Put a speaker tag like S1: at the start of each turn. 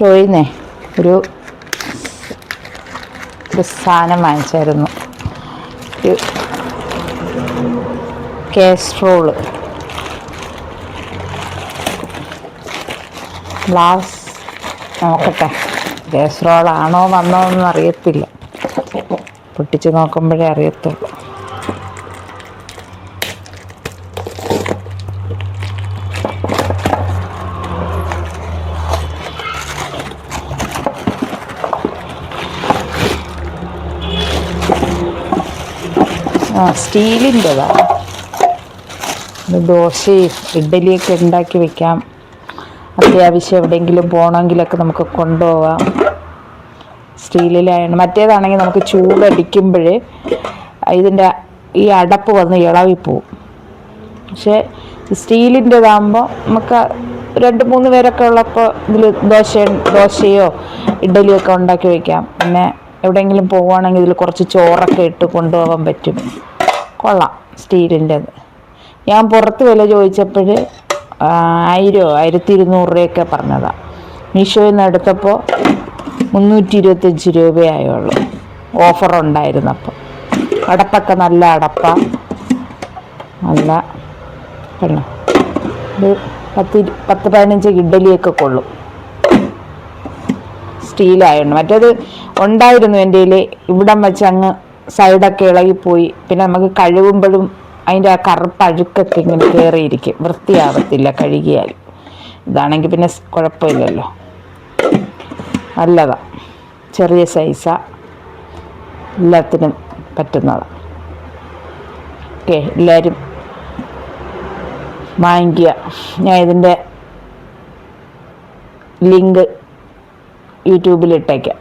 S1: മീഷോയിന്നേ ഒരു സാധനം വാങ്ങിച്ചായിരുന്നു. ഒരു കാസ്ട്രോള് ഗ്ലാസ്. നോക്കട്ടെ, കാസ്ട്രോളാണോ വന്നോന്നൊന്നും അറിയത്തില്ല. പൊട്ടിച്ച് നോക്കുമ്പോഴേ അറിയത്തുള്ളൂ. സ്റ്റീലിൻ്റെതാണ്. ദോശയും ഇഡ്ഡലിയൊക്കെ ഉണ്ടാക്കി വെക്കാം. അത്യാവശ്യം എവിടെയെങ്കിലും പോകണമെങ്കിലൊക്കെ നമുക്ക് കൊണ്ടുപോകാം. സ്റ്റീലിലായാണ്. മറ്റേതാണെങ്കിൽ നമുക്ക് ചൂടടിക്കുമ്പോൾ ഇതിൻ്റെ ഈ അടപ്പ് വന്ന് ഇളവിപ്പോവും. പക്ഷേ സ്റ്റീലിൻ്റെതാകുമ്പോൾ നമുക്ക് 2-3 പേരൊക്കെ ഉള്ളപ്പോൾ ഇതിൽ ദോശയോ ഇഡ്ഡലിയോ ഒക്കെ ഉണ്ടാക്കി വയ്ക്കാം. പിന്നെ എവിടെയെങ്കിലും പോവുകയാണെങ്കിൽ ഇതിൽ കുറച്ച് ചോറൊക്കെ ഇട്ട് കൊണ്ടുപോകാൻ പറ്റും. കൊള്ളാം സ്റ്റീലിൻ്റെത്. ഞാൻ പുറത്ത് വില ചോദിച്ചപ്പോൾ 1200 രൂപയൊക്കെ പറഞ്ഞതാണ്. മീഷോയിൽ നിന്ന് എടുത്തപ്പോൾ 325 രൂപയായുള്ളൂ. ഓഫറുണ്ടായിരുന്നപ്പോൾ. അടപ്പൊക്കെ നല്ല അടപ്പാണ്. നല്ല വെള്ളം. ഇത് 10-15 ഇഡ്ഡലിയൊക്കെ കൊള്ളും. സ്റ്റീലായുണ്ട്. മറ്റേത് ഉണ്ടായിരുന്നു എൻ്റെ കയ്യിൽ. ഇവിടം വെച്ച് അങ്ങ് സൈഡൊക്കെ ഇളകിപ്പോയി. പിന്നെ നമുക്ക് കഴുകുമ്പോഴും അതിൻ്റെ ആ കറുപ്പ് അഴുക്കൊക്കെ ഇങ്ങനെ കയറിയിരിക്കും. വൃത്തിയാവത്തില്ല കഴുകിയാൽ. ഇതാണെങ്കിൽ പിന്നെ കുഴപ്പമില്ലല്ലോ. നല്ലതാണ്. ചെറിയ സൈസാണ്. എല്ലാത്തിനും പറ്റുന്നതാണ്. ഓക്കെ, എല്ലാവരും വാങ്ങിക്കുക. ഞാൻ ഇതിൻ്റെ ലിങ്ക് യൂട്യൂബിലിട്ടേക്കാം.